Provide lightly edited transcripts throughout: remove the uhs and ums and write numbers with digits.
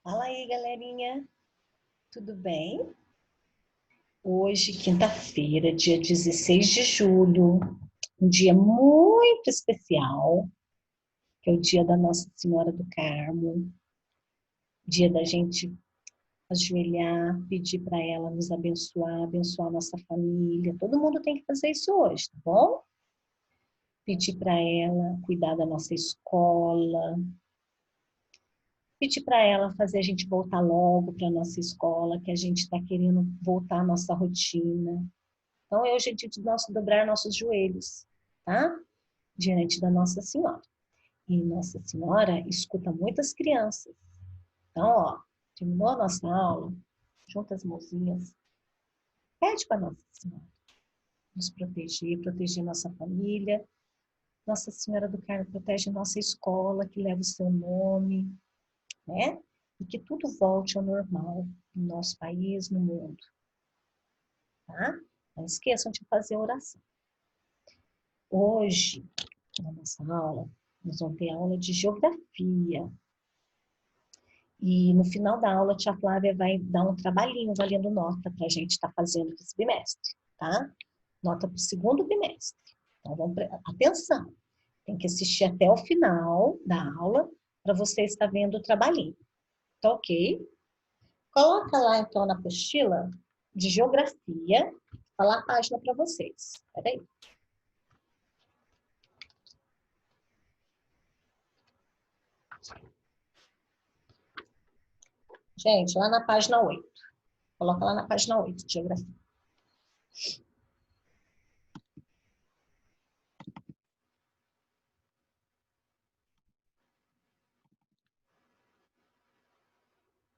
Fala aí, galerinha. Tudo bem? Hoje, quinta-feira, dia 16 de julho, um dia muito especial, que é o dia da Nossa Senhora do Carmo, dia da gente ajoelhar, pedir para ela nos abençoar, abençoar a nossa família. Todo mundo tem que fazer isso hoje, tá bom? Pedir para ela cuidar da nossa escola, pedir para ela fazer a gente voltar logo para a nossa escola, que a gente está querendo voltar à nossa rotina. Então, hoje é dia de nós dobrar nossos joelhos, tá? Diante da Nossa Senhora. E Nossa Senhora escuta muitas crianças. Então, ó, terminou a nossa aula, junta as mãozinhas, pede para Nossa Senhora nos proteger, proteger nossa família. Nossa Senhora do Carmo protege nossa escola, que leva o seu nome, né? E que tudo volte ao normal no nosso país, no mundo, tá? Não esqueçam de fazer oração. Hoje, na nossa aula, nós vamos ter aula de geografia. E no final da aula, a tia Flávia vai dar um trabalhinho valendo nota para a gente estar fazendo esse bimestre, tá? Nota para o segundo bimestre. Então, atenção, tem que assistir até o final da aula para você estar vendo o trabalhinho. Tá ok? Coloca lá, então, na apostila de geografia, falar a página para vocês. Peraí. Gente, lá na página 8. Coloca lá na página 8, de geografia.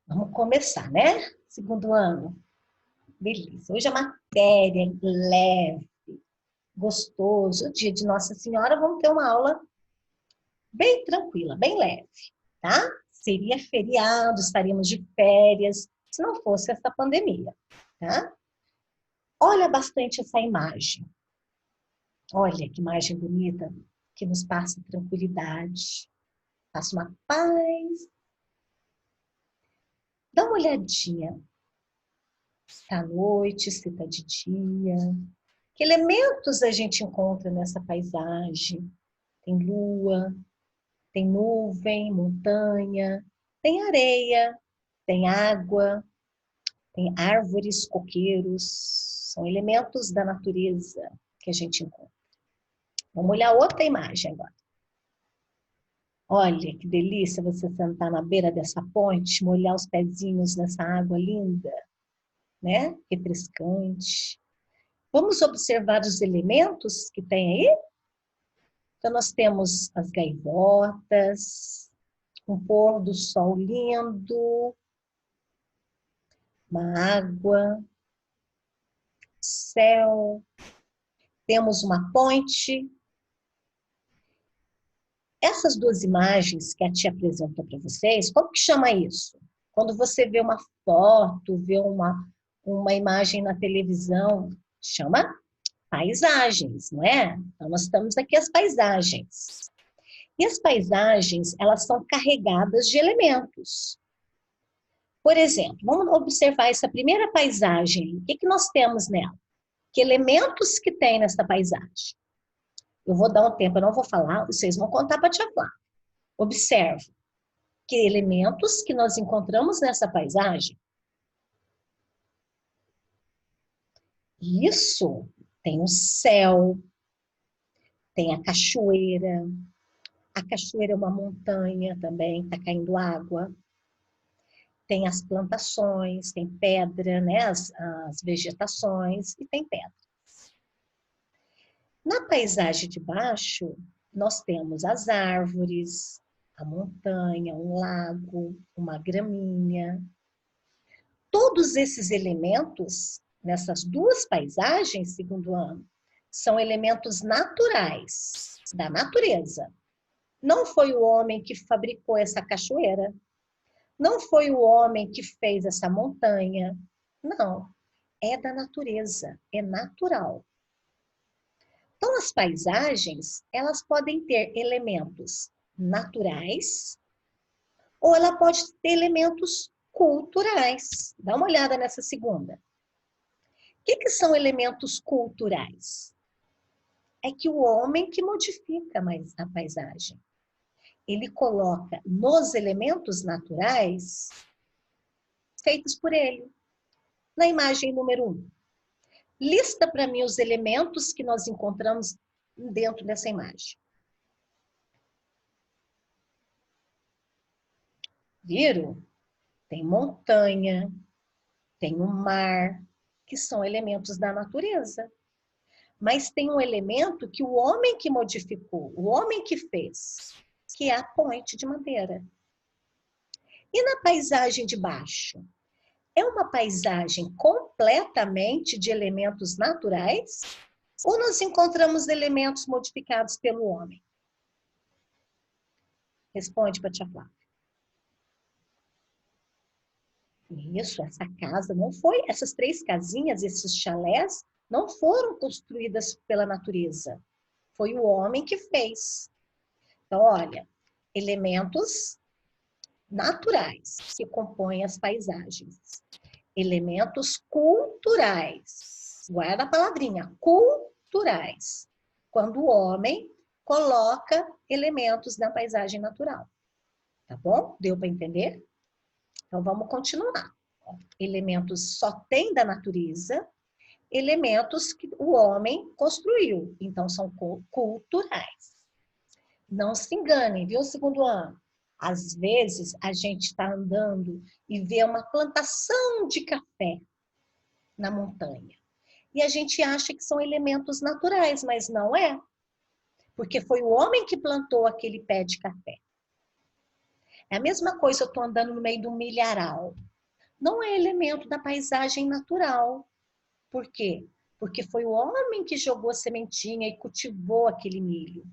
Vamos começar, né? Segundo ano. Beleza. Hoje a matéria é leve, gostoso. O dia de Nossa Senhora, vamos ter uma aula bem tranquila, bem leve, tá? Seria feriado, estaríamos de férias, se não fosse essa pandemia, tá? Olha bastante essa imagem. Olha que imagem bonita, que nos passa tranquilidade, passa uma paz. Dá uma olhadinha. Se está à noite, se está de dia. Que elementos a gente encontra nessa paisagem? Tem lua, tem nuvem, montanha, tem areia, tem água, tem árvores, coqueiros. São elementos da natureza que a gente encontra. Vamos olhar outra imagem agora. Olha que delícia você sentar na beira dessa ponte, molhar os pezinhos nessa água linda, né? Refrescante. Vamos observar os elementos que tem aí? Então, nós temos as gaivotas, um pôr do sol lindo, uma água, céu, temos uma ponte. Essas duas imagens que a tia apresentou para vocês, como que chama isso? Quando você vê uma foto, vê uma imagem na televisão, chama paisagens, não é? Então, nós estamos aqui as paisagens. E as paisagens, elas são carregadas de elementos. Por exemplo, vamos observar essa primeira paisagem. O que, que nós temos nela? Que elementos que tem nessa paisagem? Eu vou dar um tempo, eu não vou falar, vocês vão contar para a tia Flávia. Observe que elementos que nós encontramos nessa paisagem. Isso, tem o céu, tem a cachoeira. A cachoeira é uma montanha também, está caindo água. Tem as plantações, tem pedra, né? As vegetações e tem pedra. Na paisagem de baixo, nós temos as árvores, a montanha, um lago, uma graminha. Todos esses elementos, nessas duas paisagens, segundo ano, são elementos naturais, da natureza. Não foi o homem que fabricou essa cachoeira. Não foi o homem que fez essa montanha. Não. É da natureza, é natural. Então, as paisagens, elas podem ter elementos naturais ou ela pode ter elementos culturais. Dá uma olhada nessa segunda. O que são elementos culturais? É que o homem que modifica mais a paisagem. Ele coloca nos elementos naturais feitos por ele. Na imagem número 1. Lista para mim os elementos que nós encontramos dentro dessa imagem. Viram? Tem montanha, tem o mar, que são elementos da natureza. Mas tem um elemento que o homem que modificou, o homem que fez, que é a ponte de madeira. E na paisagem de baixo? É uma paisagem completamente de elementos naturais? Ou nós encontramos elementos modificados pelo homem? Responde para a tia Flávia. Isso, essa casa não foi, essas 3 casinhas, esses chalés, não foram construídas pela natureza. Foi o homem que fez. Então, olha, elementos naturais que compõem as paisagens. Elementos culturais. Guarda a palavrinha, culturais. Quando o homem coloca elementos na paisagem natural. Tá bom? Deu para entender? Então, vamos continuar. Elementos só tem da natureza, elementos que o homem construiu. Então, são culturais. Não se enganem, viu, segundo ano? Às vezes, a gente está andando e vê uma plantação de café na montanha. E a gente acha que são elementos naturais, mas não é. Porque foi o homem que plantou aquele pé de café. É a mesma coisa, eu estou andando no meio do milharal. Não é elemento da paisagem natural. Por quê? Porque foi o homem que jogou a sementinha e cultivou aquele milho.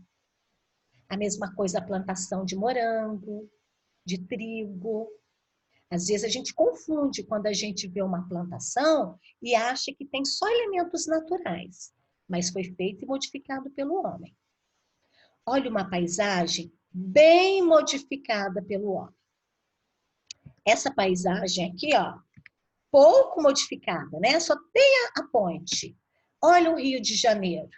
A mesma coisa a plantação de morango, de trigo. Às vezes a gente confunde quando a gente vê uma plantação e acha que tem só elementos naturais, mas foi feito e modificado pelo homem. Olha uma paisagem bem modificada pelo homem. Essa paisagem aqui, ó, pouco modificada, né? Só tem a ponte. Olha o Rio de Janeiro.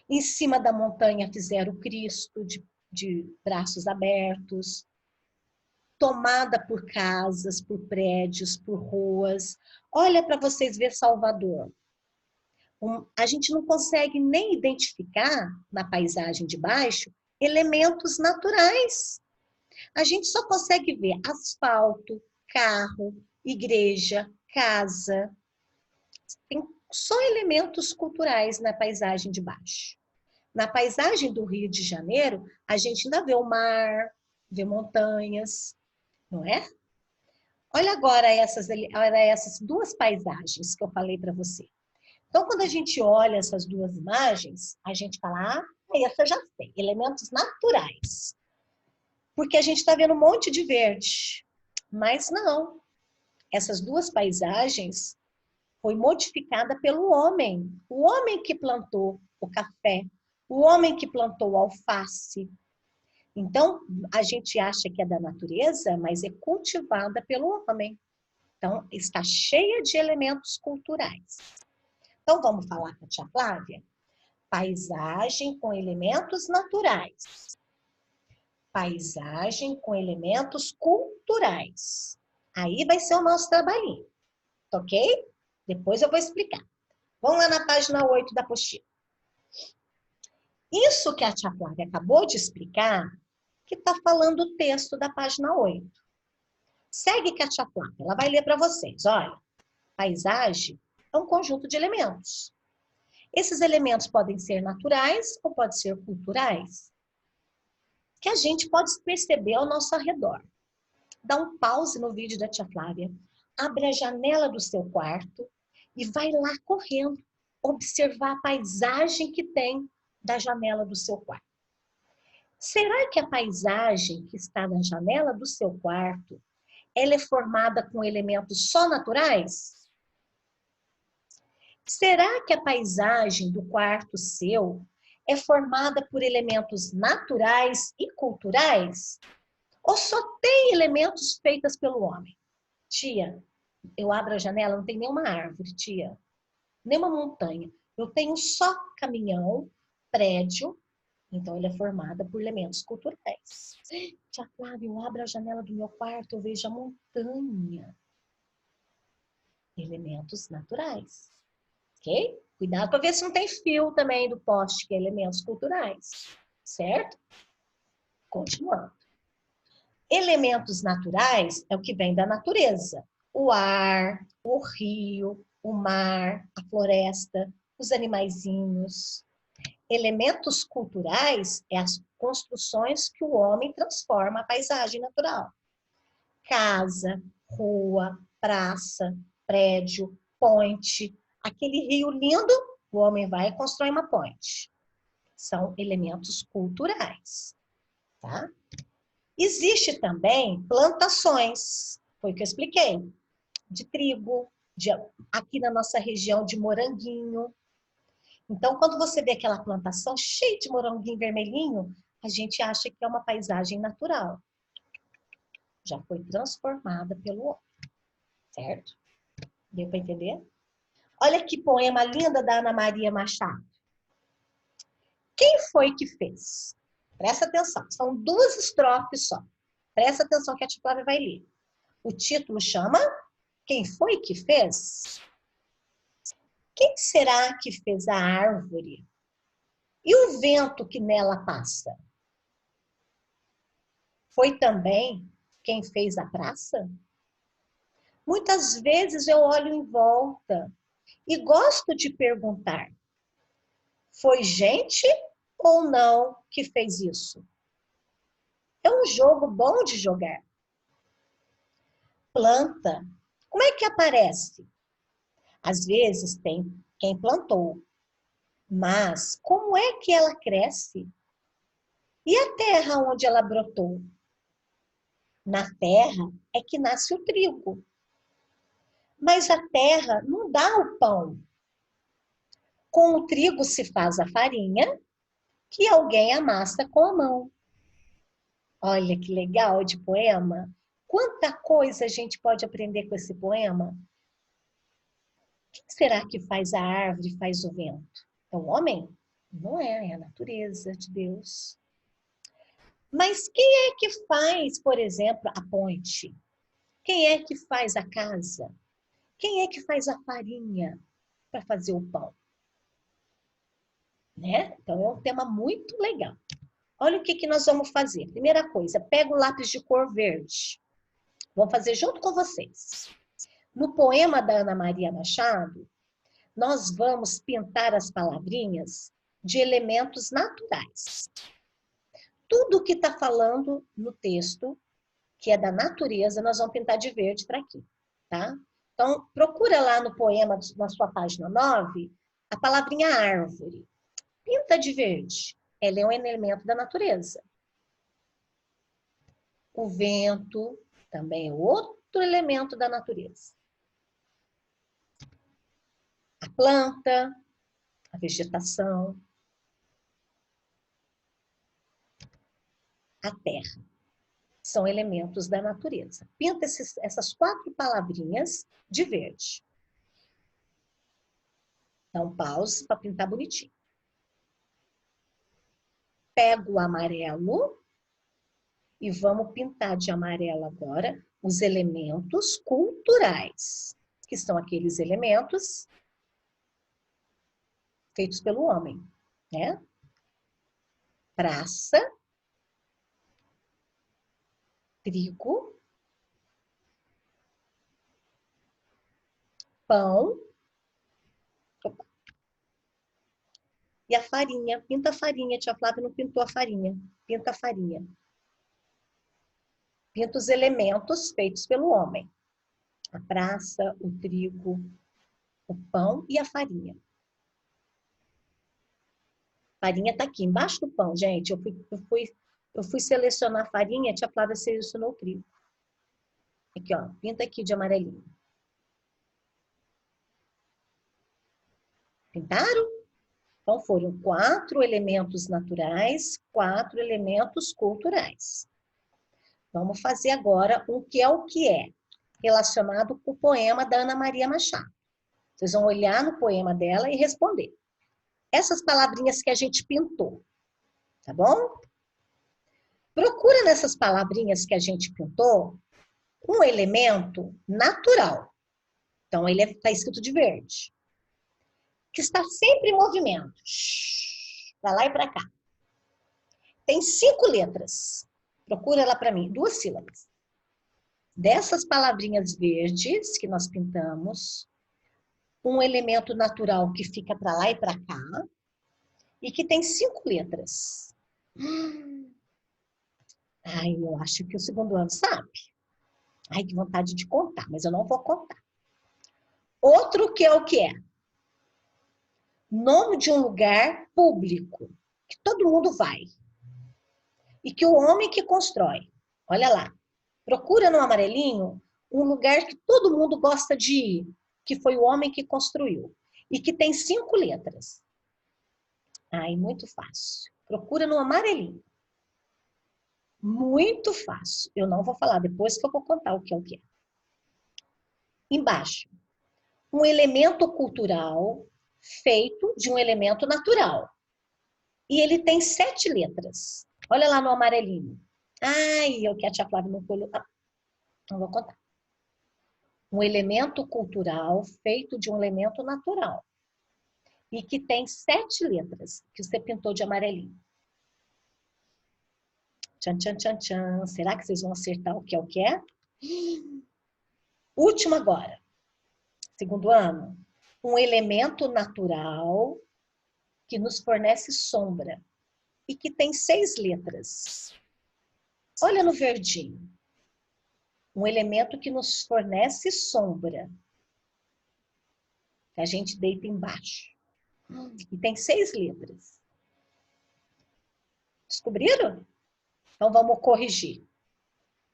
Em cima da montanha fizeram o Cristo de braços abertos, tomada por casas, por prédios, por ruas. Olha para vocês ver Salvador. A gente não consegue nem identificar na paisagem de baixo elementos naturais. A gente só consegue ver asfalto, carro, igreja, casa. Tem só elementos culturais na paisagem de baixo. Na paisagem do Rio de Janeiro, a gente ainda vê o mar, vê montanhas, não é? Olha agora essas 2 paisagens que eu falei para você. Então, quando a gente olha essas 2 imagens, a gente fala, essa eu já sei, elementos naturais. Porque a gente está vendo um monte de verde. Mas não. Essas 2 paisagens foi modificada pelo homem. O homem que plantou o café, o homem que plantou o alface. Então, a gente acha que é da natureza, mas é cultivada pelo homem. Então, está cheia de elementos culturais. Então, vamos falar com a tia Flávia? Paisagem com elementos naturais. Paisagem com elementos culturais. Aí vai ser o nosso trabalhinho, ok? Depois eu vou explicar. Vamos lá na página 8 da apostila. Isso que a tia Flávia acabou de explicar, que está falando o texto da página 8. Segue com a tia Flávia, ela vai ler para vocês. Olha, paisagem é um conjunto de elementos. Esses elementos podem ser naturais ou podem ser culturais, que a gente pode perceber ao nosso redor. Dá um pause no vídeo da tia Flávia, abre a janela do seu quarto e vai lá correndo observar a paisagem que tem da janela do seu quarto. Será que a paisagem que está na janela do seu quarto, ela é formada com elementos só naturais? Será que a paisagem do quarto seu é formada por elementos naturais e culturais? Ou só tem elementos feitos pelo homem? Tia, eu abro a janela, não tem nenhuma árvore, tia. Nenhuma montanha. Eu tenho só caminhão, prédio, então ele é formado por elementos culturais. Tia Flávia, eu abro a janela do meu quarto, eu vejo a montanha. Elementos naturais. Ok? Cuidado para ver se não tem fio também do poste, que é elementos culturais. Certo? Continuando. Elementos naturais é o que vem da natureza. O ar, o rio, o mar, a floresta, os animaizinhos. Elementos culturais é as construções que o homem transforma a paisagem natural. Casa, rua, praça, prédio, ponte. Aquele rio lindo, o homem vai e constrói uma ponte. São elementos culturais, tá? Existe também plantações, foi o que eu expliquei, de trigo, aqui na nossa região de moranguinho. Então, quando você vê aquela plantação cheia de moranguinho vermelhinho, a gente acha que é uma paisagem natural. Já foi transformada pelo homem, certo? Deu para entender? Olha que poema lindo da Ana Maria Machado. Quem foi que fez? Presta atenção, são 2 estrofes só. Presta atenção que a tia Flávia vai ler. O título chama Quem foi que fez? Quem será que fez a árvore? E o vento que nela passa? Foi também quem fez a praça? Muitas vezes eu olho em volta e gosto de perguntar: foi gente ou não que fez isso? É um jogo bom de jogar. Planta, como é que aparece? Às vezes tem quem plantou, mas como é que ela cresce? E a terra onde ela brotou? Na terra é que nasce o trigo. Mas a terra não dá o pão. Com o trigo se faz a farinha, que alguém amassa com a mão. Olha que legal de poema. Quanta coisa a gente pode aprender com esse poema. Quem será que faz a árvore, faz o vento? É o homem? Não é, é a natureza de Deus. Mas quem é que faz, por exemplo, a ponte? Quem é que faz a casa? Quem é que faz a farinha para fazer o pão? Né? Então é um tema muito legal. Olha o que nós vamos fazer. Primeira coisa, pega o lápis de cor verde. Vou fazer junto com vocês. No poema da Ana Maria Machado, nós vamos pintar as palavrinhas de elementos naturais. Tudo que está falando no texto, que é da natureza, nós vamos pintar de verde para aqui, tá? Então, procura lá no poema, na sua página 9, a palavrinha árvore. Pinta de verde. Ela é um elemento da natureza. O vento também é outro elemento da natureza. A planta, a vegetação, a terra. São elementos da natureza. Pinta essas 4 palavrinhas de verde. Dá um pause para pintar bonitinho. Pego o amarelo e vamos pintar de amarelo agora os elementos culturais, que são aqueles elementos feitos pelo homem, né? Praça, trigo, pão e a farinha. Pinta a farinha, tia Flávia não pintou a farinha. Pinta a farinha. Pinta os elementos feitos pelo homem. A praça, o trigo, o pão e a farinha. A farinha está aqui embaixo do pão, gente. Eu fui selecionar a farinha, a tia Flávia selecionou o trigo. Aqui, ó, pinta aqui de amarelinho. Pintaram? Então, foram 4 elementos naturais, 4 elementos culturais. Vamos fazer agora um que é, relacionado com o poema da Ana Maria Machado. Vocês vão olhar no poema dela e responder. Essas palavrinhas que a gente pintou, tá bom? Procura nessas palavrinhas que a gente pintou um elemento natural. Então, ele está escrito de verde. Que está sempre em movimento. Para lá e para cá. Tem 5 letras. Procura ela para mim. 2 sílabas. Dessas palavrinhas verdes que nós pintamos, um elemento natural que fica para lá e para cá e que tem 5 letras. Ai, eu acho que o segundo ano sabe. Ai, que vontade de contar, mas eu não vou contar. Outro que é o que é? Nome de um lugar público, que todo mundo vai. E que o homem que constrói. Olha lá. Procura no amarelinho um lugar que todo mundo gosta de ir, que foi o homem que construiu. E que tem 5 letras. Ai, muito fácil. Procura no amarelinho. Muito fácil. Eu não vou falar, depois que eu vou contar o que é o que é. Embaixo. Um elemento cultural feito de um elemento natural. E ele tem 7 letras. Olha lá no amarelinho. Ai, eu que a tia Flávia não colheu. Ah, não vou contar. Um elemento cultural feito de um elemento natural. E que tem 7 letras, que você pintou de amarelinho. Tchan, tchan, tchan, tchan. Será que vocês vão acertar o que é o que é? Último agora. Segundo ano. Um elemento natural que nos fornece sombra e que tem 6 letras. Olha no verdinho. Um elemento que nos fornece sombra. Que a gente deita embaixo. E tem 6 letras. Descobriram? Então vamos corrigir.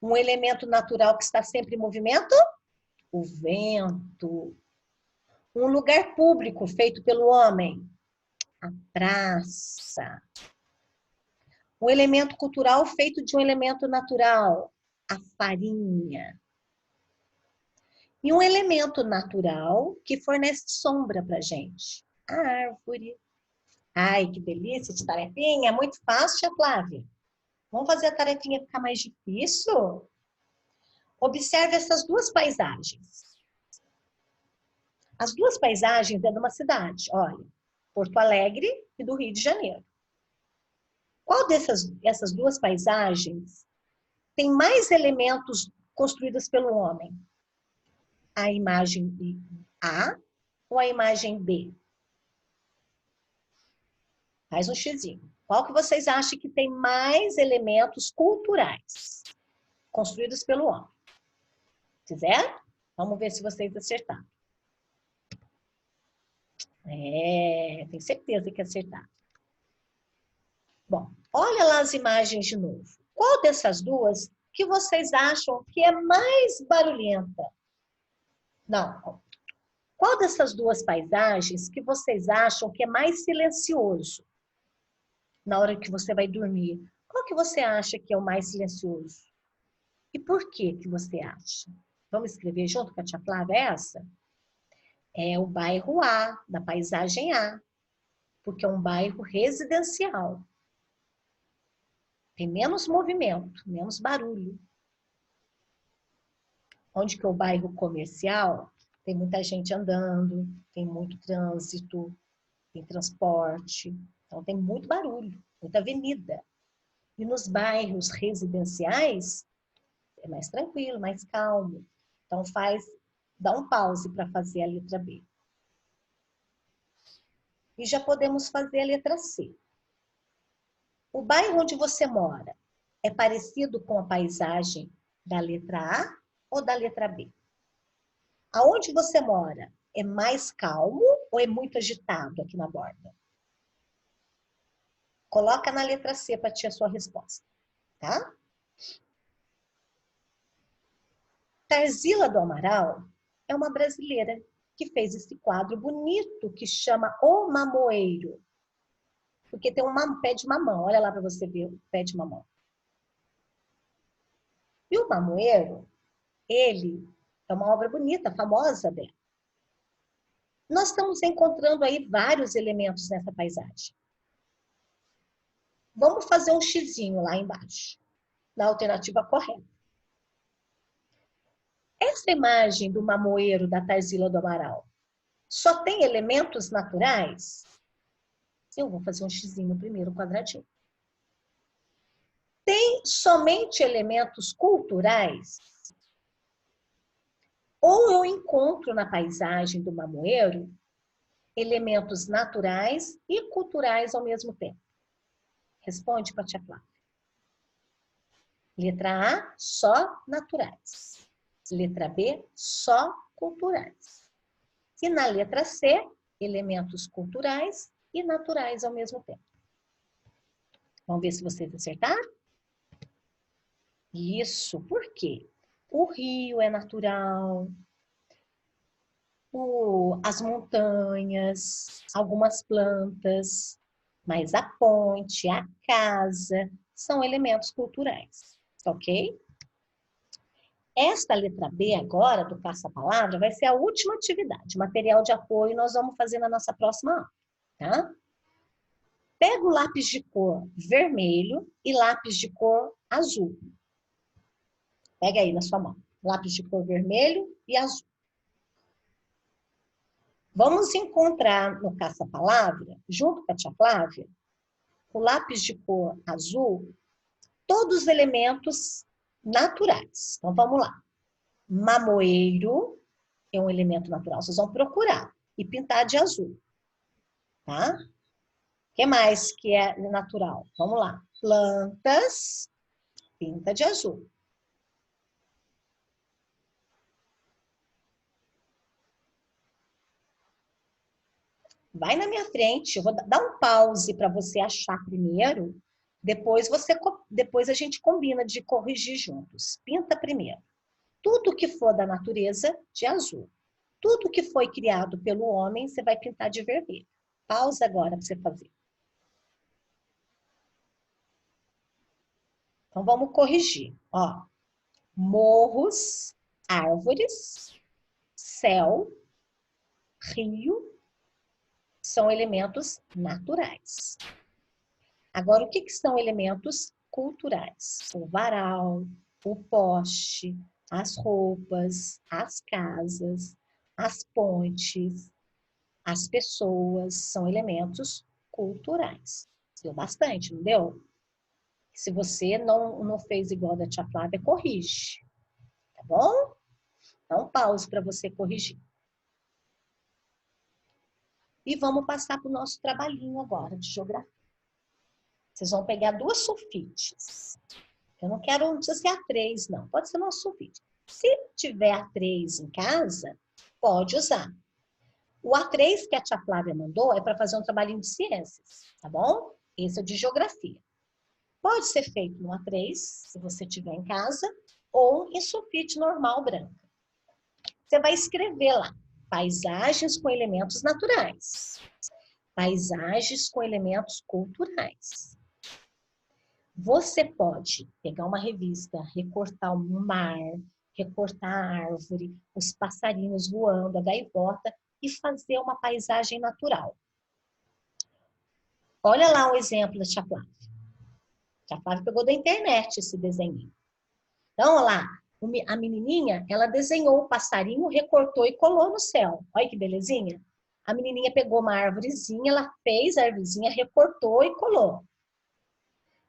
Um elemento natural que está sempre em movimento? O vento. Um lugar público feito pelo homem? A praça. Um elemento cultural feito de um elemento natural? A farinha. E um elemento natural que fornece sombra para a gente? A árvore. Ai, que delícia de tarefinha. Muito fácil, tia Flávia. Vamos fazer a tarefinha ficar mais difícil? Observe essas 2 paisagens. As 2 paisagens é de uma cidade, olha. Porto Alegre e do Rio de Janeiro. Qual essas 2 paisagens tem mais elementos construídos pelo homem? A imagem A ou a imagem B? Faz um xizinho. Qual que vocês acham que tem mais elementos culturais construídos pelo homem? Fizeram? Vamos ver se vocês acertaram. Tenho certeza que acertaram. Bom, olha lá as imagens de novo. Qual dessas 2 que vocês acham que é mais barulhenta? Não. Qual dessas 2 paisagens que vocês acham que é mais silencioso? Na hora que você vai dormir, qual que você acha que é o mais silencioso? E por que que você acha? Vamos escrever junto com a tia Flávia essa? É o bairro A, da paisagem A, porque é um bairro residencial. Tem menos movimento, menos barulho. Onde que é o bairro comercial? Tem muita gente andando, tem muito trânsito, tem transporte, então tem muito barulho, muita avenida. E nos bairros residenciais, é mais tranquilo, mais calmo. Então dá um pause para fazer a letra B. E já podemos fazer a letra C. O bairro onde você mora é parecido com a paisagem da letra A ou da letra B? Aonde você mora é mais calmo ou é muito agitado aqui na borda? Coloca na letra C para ter a sua resposta, tá? Tarzila do Amaral é uma brasileira que fez esse quadro bonito que chama O Mamoeiro. Porque tem um pé de mamão. Olha lá para você ver o pé de mamão. E o Mamoeiro, ele é uma obra bonita, famosa dela. Nós estamos encontrando aí vários elementos nessa paisagem. Vamos fazer um xizinho lá embaixo, na alternativa correta. Essa imagem do Mamoeiro da Tarsila do Amaral só tem elementos naturais? Eu vou fazer um xizinho no primeiro quadradinho. Tem somente elementos culturais? Ou eu encontro na paisagem do Mamoeiro elementos naturais e culturais ao mesmo tempo? Responde para a tia Flávia. Letra A, só naturais. Letra B, só culturais. E na letra C, elementos culturais e naturais ao mesmo tempo. Vamos ver se vocês acertaram? Isso, por quê? O rio é natural, as montanhas, algumas plantas, mas a ponte, a casa, são elementos culturais, ok? Esta letra B agora, do caça-palavra, vai ser a última atividade. Material de apoio nós vamos fazer na nossa próxima aula, tá? Pega o lápis de cor vermelho e lápis de cor azul. Pega aí na sua mão. Lápis de cor vermelho e azul. Vamos encontrar no caça-palavra, junto com a tia Flávia, o lápis de cor azul, todos os elementos naturais. Então, vamos lá. Mamoeiro é um elemento natural. Vocês vão procurar e pintar de azul. Tá? O que mais que é natural? Vamos lá. Plantas, pinta de azul. Vai na minha frente, eu vou dar um pause para você achar primeiro, depois a gente combina de corrigir juntos. Pinta primeiro. Tudo que for da natureza, de azul. Tudo que foi criado pelo homem, você vai pintar de vermelho. Pausa agora para você fazer. Então, vamos corrigir. Ó, morros, árvores, céu, rio, são elementos naturais. Agora, o que são elementos culturais? O varal, o poste, as roupas, as casas, as pontes, as pessoas, são elementos culturais. Deu bastante, não deu? Se você não fez igual da tia Flávia, corrige. Tá bom? Então, pause para você corrigir. E vamos passar para o nosso trabalhinho agora de geografia. Vocês vão pegar duas sulfites. Eu não quero dizer A3, não. Pode ser nosso sulfite. Se tiver A3 em casa, pode usar. O A3 que a tia Flávia mandou é para fazer um trabalhinho de ciências, tá bom? Esse é de geografia. Pode ser feito no A3, se você tiver em casa, ou em sulfite normal branca. Você vai escrever lá, paisagens com elementos naturais. Paisagens com elementos culturais. Você pode pegar uma revista, recortar o mar, recortar a árvore, os passarinhos voando, a gaivota, e fazer uma paisagem natural. Olha lá um exemplo da tia Flávia. A tia Flávia pegou da internet esse desenho. Então, olha lá, a menininha, ela desenhou o passarinho, recortou e colou no céu. Olha que belezinha. A menininha pegou uma árvorezinha, ela fez a árvorezinha, recortou e colou.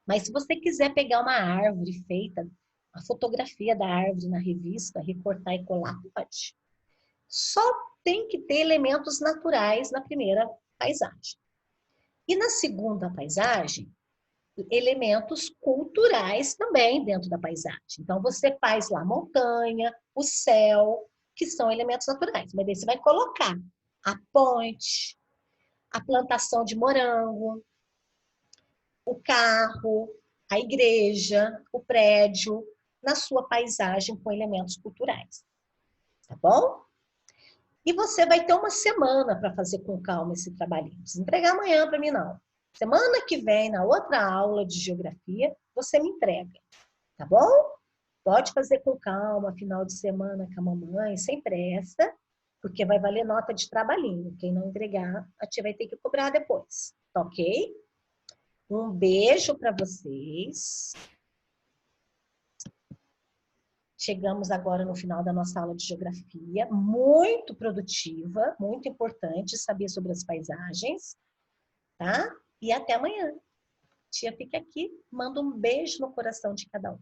Mas se você quiser pegar uma árvore feita, a fotografia da árvore na revista, recortar e colar, pode. Só tem que ter elementos naturais na primeira paisagem. E na segunda paisagem, elementos culturais também dentro da paisagem. Então, você faz lá a montanha, o céu, que são elementos naturais. Mas daí você vai colocar a ponte, a plantação de morango, o carro, a igreja, o prédio, na sua paisagem com elementos culturais. Tá bom? E você vai ter uma semana para fazer com calma esse trabalhinho. Não precisa entregar amanhã para mim, não. Semana que vem, na outra aula de geografia, você me entrega. Tá bom? Pode fazer com calma, final de semana com a mamãe, sem pressa, porque vai valer nota de trabalhinho. Quem não entregar, a tia vai ter que cobrar depois, tá ok? Um beijo para vocês. Chegamos agora no final da nossa aula de geografia, muito produtiva, muito importante saber sobre as paisagens, tá? E até amanhã. Tia fica aqui, manda um beijo no coração de cada um.